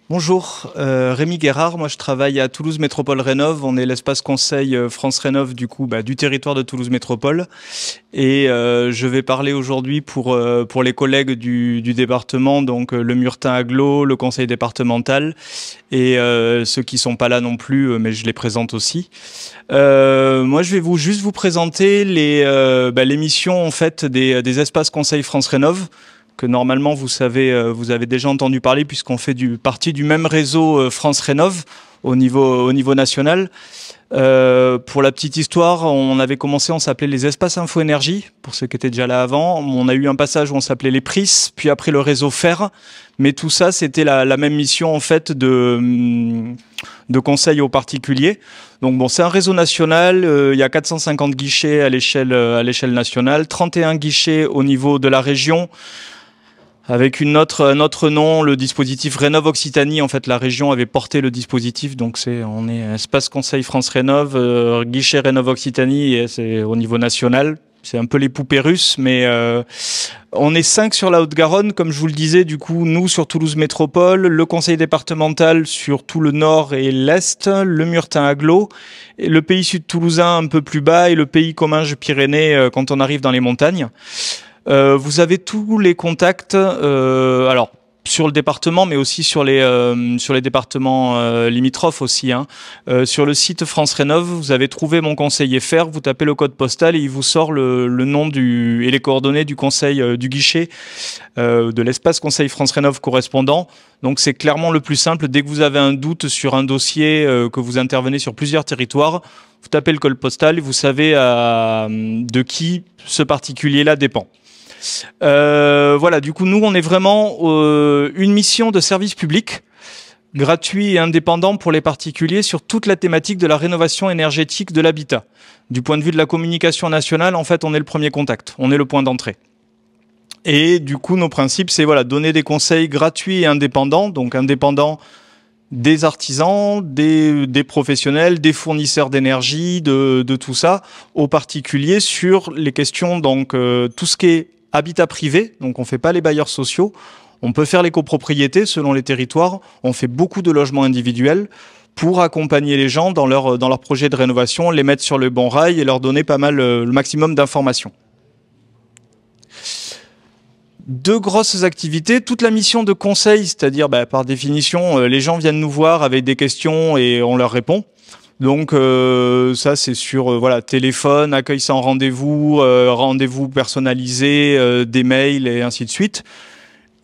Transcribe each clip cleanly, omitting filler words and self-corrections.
Bonjour, Rémi Guérard, moi je travaille à Toulouse Métropole Rénov', on est l'espace conseil France Rénov' du coup du territoire de Toulouse Métropole et je vais parler aujourd'hui pour les collègues du département, donc le Murtin Agglo, le conseil départemental et ceux qui sont pas là non plus, mais je les présente aussi. Moi je vais juste vous présenter les missions en fait des espaces conseil France Rénov', que normalement vous savez, vous avez déjà entendu parler puisqu'on fait partie du même réseau France Rénov' au niveau national. Pour la petite histoire, on s'appelait les espaces Info Énergie, pour ceux qui étaient déjà là avant. On a eu un passage où on s'appelait les PRIS, puis après le réseau FER. Mais tout ça, c'était la même mission en fait de conseil aux particuliers. Donc bon, c'est un réseau national, il y a 450 guichets à l'échelle nationale, 31 guichets au niveau de la région, avec un autre nom, le dispositif Rénov Occitanie. En fait, la région avait porté le dispositif, donc on est Espace Conseil France Rénov, guichet Rénov Occitanie, et c'est au niveau national. C'est un peu les poupées russes, mais on est 5 sur la Haute-Garonne, comme je vous le disais. Du coup, nous sur Toulouse Métropole, le conseil départemental sur tout le nord et l'est, le Murtin Agglo, et le pays sud toulousain un peu plus bas, et le pays Comminges Pyrénées quand on arrive dans les montagnes. Vous avez tous les contacts, alors sur le département, mais aussi sur les départements limitrophes aussi. Sur le site France Rénov', vous avez trouvé mon conseiller FER, vous tapez le code postal et il vous sort le nom et les coordonnées du conseil du guichet de l'espace conseil France Rénov' correspondant. Donc c'est clairement le plus simple. Dès que vous avez un doute sur un dossier, que vous intervenez sur plusieurs territoires, vous tapez le code postal et vous savez de qui ce particulier-là dépend. Voilà, du coup, nous, on est vraiment une mission de service public gratuit et indépendant pour les particuliers sur toute la thématique de la rénovation énergétique de l'habitat. Du point de vue de la communication nationale, en fait, on est le premier contact, on est le point d'entrée. Et du coup, nos principes, c'est voilà, donner des conseils gratuits et indépendants, donc indépendants des artisans, des professionnels, des fournisseurs d'énergie, de tout ça, aux particuliers sur les questions, donc tout ce qui est habitat privé, donc on fait pas les bailleurs sociaux, on peut faire les copropriétés selon les territoires, on fait beaucoup de logements individuels pour accompagner les gens dans leur projet de rénovation, les mettre sur le bon rail et leur donner pas mal le maximum d'informations. Deux grosses activités, toute la mission de conseil, c'est-à-dire par définition, les gens viennent nous voir avec des questions et on leur répond. Donc ça c'est sur voilà, téléphone, accueil sans rendez-vous, rendez-vous personnalisé, des mails et ainsi de suite.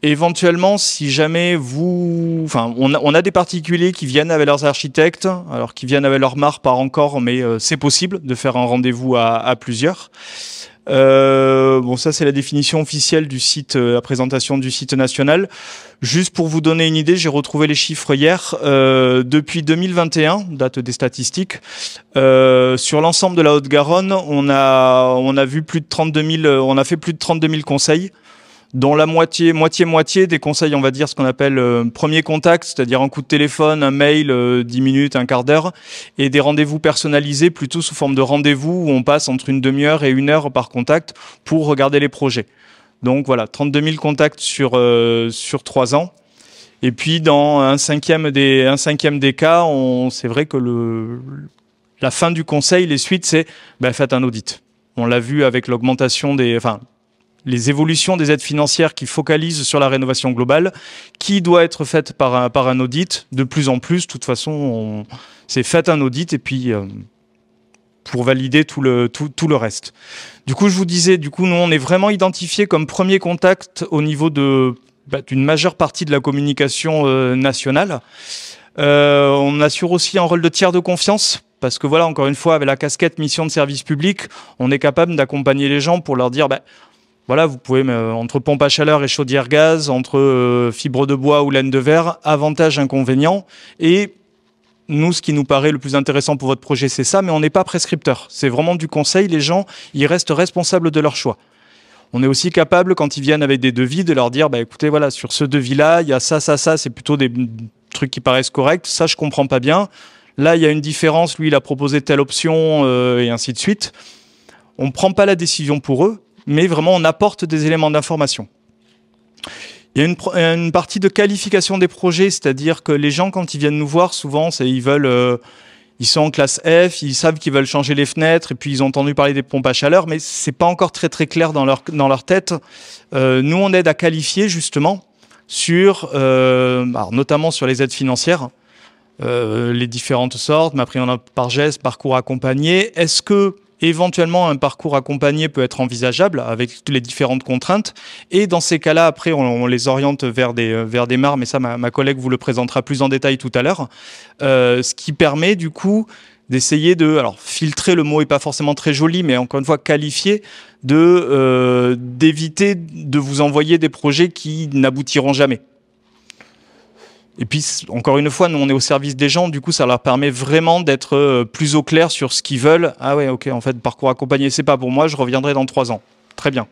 Éventuellement, si jamais on a des particuliers qui viennent avec leurs architectes, alors qui viennent avec leur MAR pas encore, mais c'est possible de faire un rendez-vous à plusieurs. Bon, ça c'est la définition officielle du site, la présentation du site national. Juste pour vous donner une idée, j'ai retrouvé les chiffres hier. Depuis 2021, date des statistiques, sur l'ensemble de la Haute-Garonne, on a vu plus de 32 000, on a fait plus de 32 000 conseils, dont la moitié des conseils, on va dire ce qu'on appelle premier contact, c'est-à-dire un coup de téléphone, un mail, 10 minutes, un quart d'heure, et des rendez-vous personnalisés plutôt sous forme de rendez-vous où on passe entre une demi-heure et 1 heure par contact pour regarder les projets. Donc voilà, 32 000 contacts sur 3 ans. Et puis dans un cinquième des cas, c'est vrai que la fin du conseil, les suites, c'est faites un audit. On l'a vu avec l'augmentation les évolutions des aides financières qui focalisent sur la rénovation globale, qui doit être faite par un audit. De plus en plus, de toute façon, c'est faites un audit et puis pour valider tout le reste. Du coup, je vous disais, nous, on est vraiment identifié comme premier contact au niveau d'une majeure partie de la communication nationale. On assure aussi un rôle de tiers de confiance. Parce que voilà, encore une fois, avec la casquette mission de service public, on est capable d'accompagner les gens pour leur dire voilà, vous pouvez, entre pompe à chaleur et chaudière gaz, entre fibre de bois ou laine de verre, avantages, inconvénients. Et nous, ce qui nous paraît le plus intéressant pour votre projet, c'est ça, mais on n'est pas prescripteur. C'est vraiment du conseil. Les gens, ils restent responsables de leur choix. On est aussi capable, quand ils viennent avec des devis, de leur dire, écoutez, voilà, sur ce devis-là, il y a ça, c'est plutôt des trucs qui paraissent corrects. Ça, je comprends pas bien. Là, il y a une différence. Lui, il a proposé telle option, et ainsi de suite. On ne prend pas la décision pour eux, mais vraiment on apporte des éléments d'information. Il y a une partie de qualification des projets, c'est-à-dire que les gens, quand ils viennent nous voir, souvent, ils sont en classe F, ils savent qu'ils veulent changer les fenêtres, et puis ils ont entendu parler des pompes à chaleur, mais c'est pas encore très très clair dans leur tête. Nous, on aide à qualifier justement alors, notamment sur les aides financières, les différentes sortes, mais après on a par geste, parcours accompagné. Est-ce que éventuellement un parcours accompagné peut être envisageable avec toutes les différentes contraintes? Et dans ces cas-là, après on les oriente vers des MAR, mais ça ma collègue vous le présentera plus en détail tout à l'heure. Ce qui permet du coup d'essayer alors filtrer, le mot est pas forcément très joli, mais encore une fois qualifier, d'éviter de vous envoyer des projets qui n'aboutiront jamais. Et puis, encore une fois, nous, on est au service des gens. Du coup, ça leur permet vraiment d'être plus au clair sur ce qu'ils veulent. Ah ouais, ok, en fait, parcours accompagné, c'est pas pour moi, je reviendrai dans 3 ans. Très bien.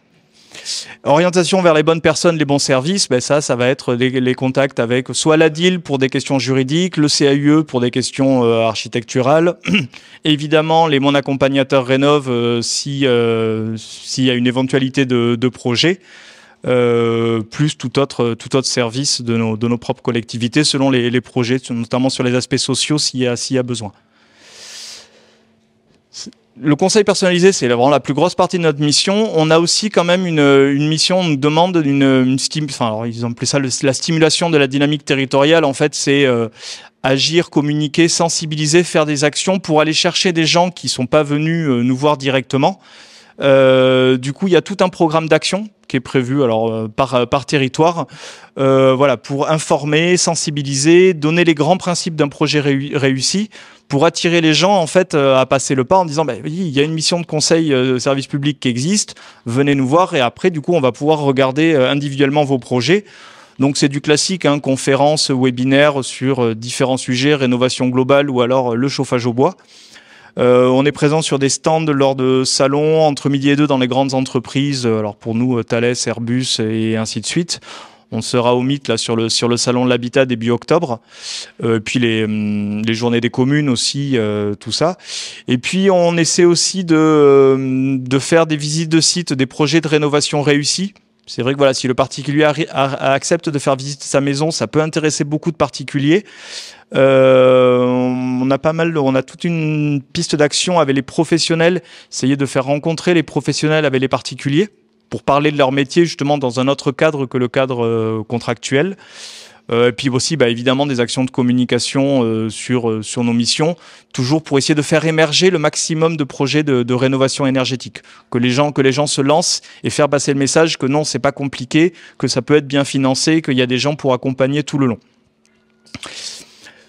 Orientation vers les bonnes personnes, les bons services, ça va être les contacts avec soit l'ADIL pour des questions juridiques, le CAUE pour des questions architecturales, évidemment les mon accompagnateur rénov s'il y a une éventualité de projet, plus tout autre service de nos propres collectivités selon les projets, notamment sur les aspects sociaux s'il y a besoin. Le conseil personnalisé, c'est vraiment la plus grosse partie de notre mission. On a aussi quand même une mission, on nous demande alors ils ont appelé ça la stimulation de la dynamique territoriale. En fait, c'est agir, communiquer, sensibiliser, faire des actions pour aller chercher des gens qui sont pas venus nous voir directement. Du coup, il y a tout un programme d'action qui est prévu par territoire, voilà, pour informer, sensibiliser, donner les grands principes d'un projet réussi, pour attirer les gens en fait à passer le pas en disant oui, il y a une mission de conseil service public qui existe, venez nous voir et après du coup on va pouvoir regarder individuellement vos projets. Donc c'est du classique, hein, conférences, webinaires sur différents sujets, rénovation globale ou alors le chauffage au bois. On est présent sur des stands lors de salons entre midi et 2 dans les grandes entreprises. Alors pour nous, Thales, Airbus et ainsi de suite. On sera au MIT là sur le salon de l'habitat début octobre. Puis les journées des communes aussi, tout ça. Et puis on essaie aussi de faire des visites de sites, des projets de rénovation réussis. C'est vrai que voilà, si le particulier accepte de faire visiter sa maison, ça peut intéresser beaucoup de particuliers. On a toute une piste d'action avec les professionnels, essayer de faire rencontrer les professionnels avec les particuliers pour parler de leur métier justement dans un autre cadre que le cadre contractuel. Et puis aussi, évidemment, des actions de communication sur nos missions, toujours pour essayer de faire émerger le maximum de projets de rénovation énergétique, que les gens se lancent et faire passer le message que non, c'est pas compliqué, que ça peut être bien financé, qu'il y a des gens pour accompagner tout le long.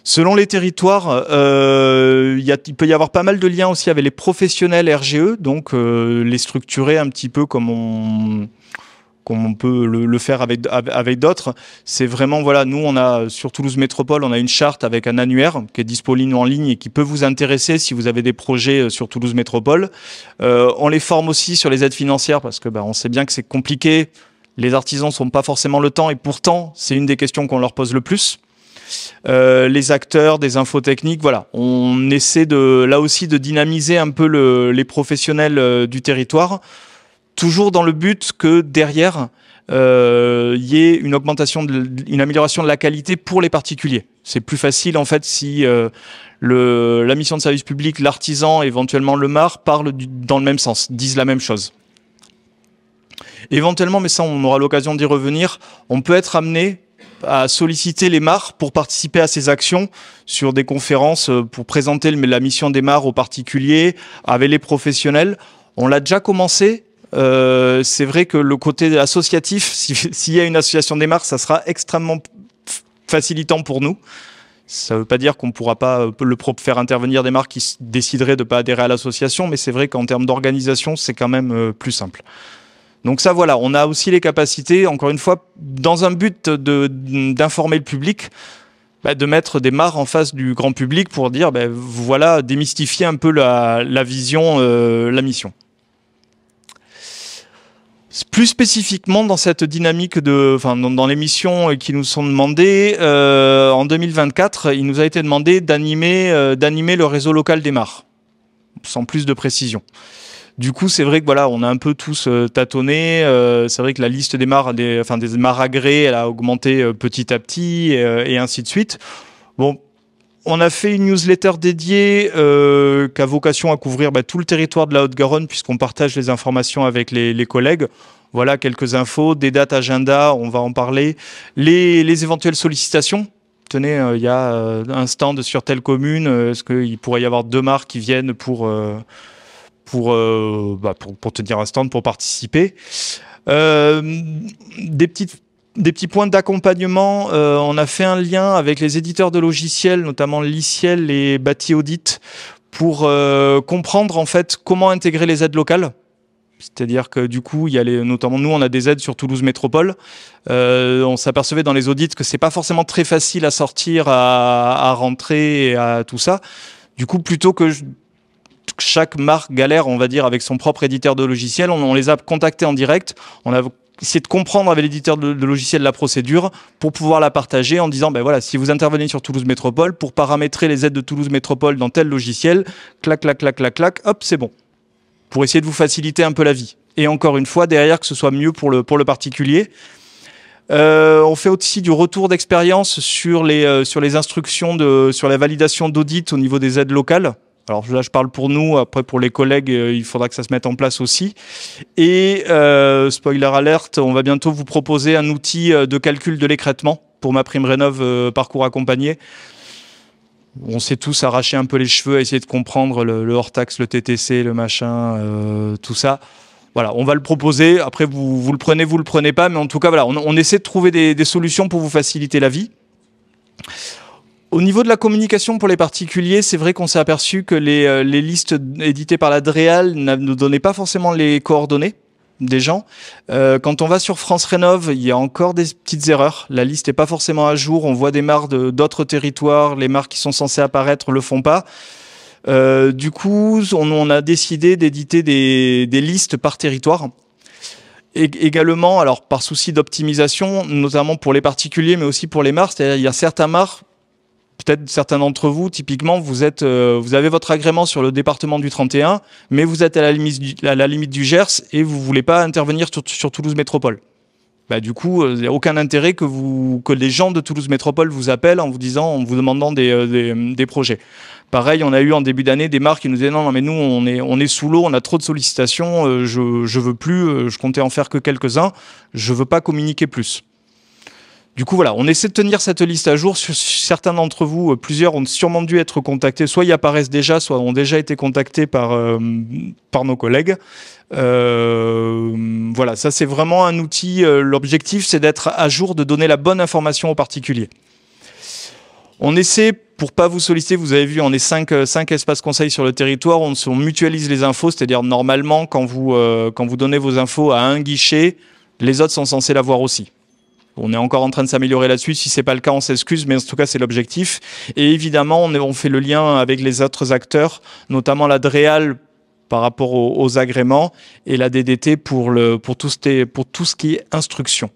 Selon les territoires, il peut y avoir pas mal de liens aussi avec les professionnels RGE, donc les structurer un petit peu comme on peut le faire avec d'autres. C'est vraiment, voilà, nous, on a, sur Toulouse Métropole, on a une charte avec un annuaire qui est disponible en ligne et qui peut vous intéresser si vous avez des projets sur Toulouse Métropole. On les forme aussi sur les aides financières parce que on sait bien que c'est compliqué. Les artisans n'ont pas forcément le temps et pourtant, c'est une des questions qu'on leur pose le plus. Les acteurs, des infos techniques, voilà. On essaie là aussi de dynamiser un peu les professionnels du territoire, toujours dans le but que derrière, y ait une amélioration de la qualité pour les particuliers. C'est plus facile en fait si la mission de service public, l'artisan, éventuellement le MAR, parlent dans le même sens, disent la même chose. Éventuellement, mais ça on aura l'occasion d'y revenir, on peut être amené à solliciter les MAR pour participer à ces actions sur des conférences pour présenter la mission des MAR aux particuliers, avec les professionnels. On l'a déjà commencé. C'est vrai que le côté associatif, s'il y a une association des MAR, ça sera extrêmement facilitant pour nous. Ça ne veut pas dire qu'on ne pourra pas faire intervenir des MAR qui décideraient de ne pas adhérer à l'association, mais c'est vrai qu'en termes d'organisation, c'est quand même plus simple. Donc ça, voilà, on a aussi les capacités, encore une fois, dans un but d'informer le public, de mettre des MAR en face du grand public pour dire, voilà, démystifier un peu la vision, la mission. Plus spécifiquement dans cette dynamique dans les missions qui nous sont demandées, en 2024, il nous a été demandé d'animer le réseau local des MAR, sans plus de précision. Du coup, c'est vrai que voilà, on a un peu tous tâtonné. C'est vrai que la liste des mares, des mares agréées, elle a augmenté petit à petit et ainsi de suite. Bon, on a fait une newsletter dédiée qui a vocation à couvrir tout le territoire de la Haute-Garonne puisqu'on partage les informations avec les collègues. Voilà quelques infos, des dates agenda, on va en parler. Les éventuelles sollicitations. Tenez, il y a un stand sur telle commune. Est-ce qu'il pourrait y avoir 2 mares qui viennent pour tenir un stand, pour participer. Des petits points d'accompagnement. On a fait un lien avec les éditeurs de logiciels, notamment Liciel et Bati Audit, pour comprendre en fait comment intégrer les aides locales. C'est-à-dire que du coup, il y a notamment nous, on a des aides sur Toulouse Métropole. On s'apercevait dans les audits que c'est pas forcément très facile à sortir, à rentrer et à tout ça. Du coup, plutôt que chaque marque galère, on va dire, avec son propre éditeur de logiciel, on les a contactés en direct. On a essayé de comprendre avec l'éditeur de logiciel la procédure pour pouvoir la partager en disant, ben voilà, si vous intervenez sur Toulouse Métropole, pour paramétrer les aides de Toulouse Métropole dans tel logiciel, clac, clac, clac, clac, clac, hop, c'est bon. Pour essayer de vous faciliter un peu la vie. Et encore une fois, derrière, que ce soit mieux pour le particulier. On fait aussi du retour d'expérience sur les instructions, sur la validation d'audit au niveau des aides locales. Alors là, je parle pour nous. Après, pour les collègues, il faudra que ça se mette en place aussi. Et spoiler alerte, on va bientôt vous proposer un outil de calcul de l'écrêtement pour MaPrimeRénov' parcours accompagné. On s'est tous arraché un peu les cheveux à essayer de comprendre le hors-taxe, le TTC, le machin, tout ça. Voilà, on va le proposer. Après, vous le prenez pas. Mais en tout cas, voilà, on essaie de trouver des solutions pour vous faciliter la vie. Au niveau de la communication pour les particuliers, c'est vrai qu'on s'est aperçu que les listes éditées par la DREAL ne donnaient pas forcément les coordonnées des gens. Quand on va sur France Rénov, il y a encore des petites erreurs. La liste n'est pas forcément à jour. On voit des mares d'autres territoires. Les mares qui sont censées apparaître le font pas. Du coup, on a décidé d'éditer des listes par territoire. Et également, alors par souci d'optimisation, notamment pour les particuliers, mais aussi pour les mares, c'est-à-dire il y a certains mares, peut-être certains d'entre vous, typiquement, vous avez votre agrément sur le département du 31, mais vous êtes à la limite du Gers et vous voulez pas intervenir sur Toulouse Métropole. Bah, du coup, il n'y a aucun intérêt que les gens de Toulouse Métropole vous appellent en vous demandant des projets. Pareil, on a eu en début d'année des mares qui nous disaient non, mais nous, on est sous l'eau, on a trop de sollicitations, je veux plus, je comptais en faire que quelques-uns, je veux pas communiquer plus. Du coup, voilà, on essaie de tenir cette liste à jour. Certains d'entre vous, plusieurs ont sûrement dû être contactés. Soit y apparaissent déjà, soit ont déjà été contactés par nos collègues. Voilà, ça c'est vraiment un outil. L'objectif, c'est d'être à jour, de donner la bonne information aux particuliers. On essaie, pour pas vous solliciter, vous avez vu, on est 5 espaces conseils sur le territoire. On mutualise les infos, c'est-à-dire normalement, quand vous donnez vos infos à un guichet, les autres sont censés l'avoir aussi. On est encore en train de s'améliorer là-dessus. Si c'est pas le cas, on s'excuse, mais en tout cas, c'est l'objectif. Et évidemment, on fait le lien avec les autres acteurs, notamment la DREAL par rapport aux agréments et la DDT pour tout ce qui est instruction.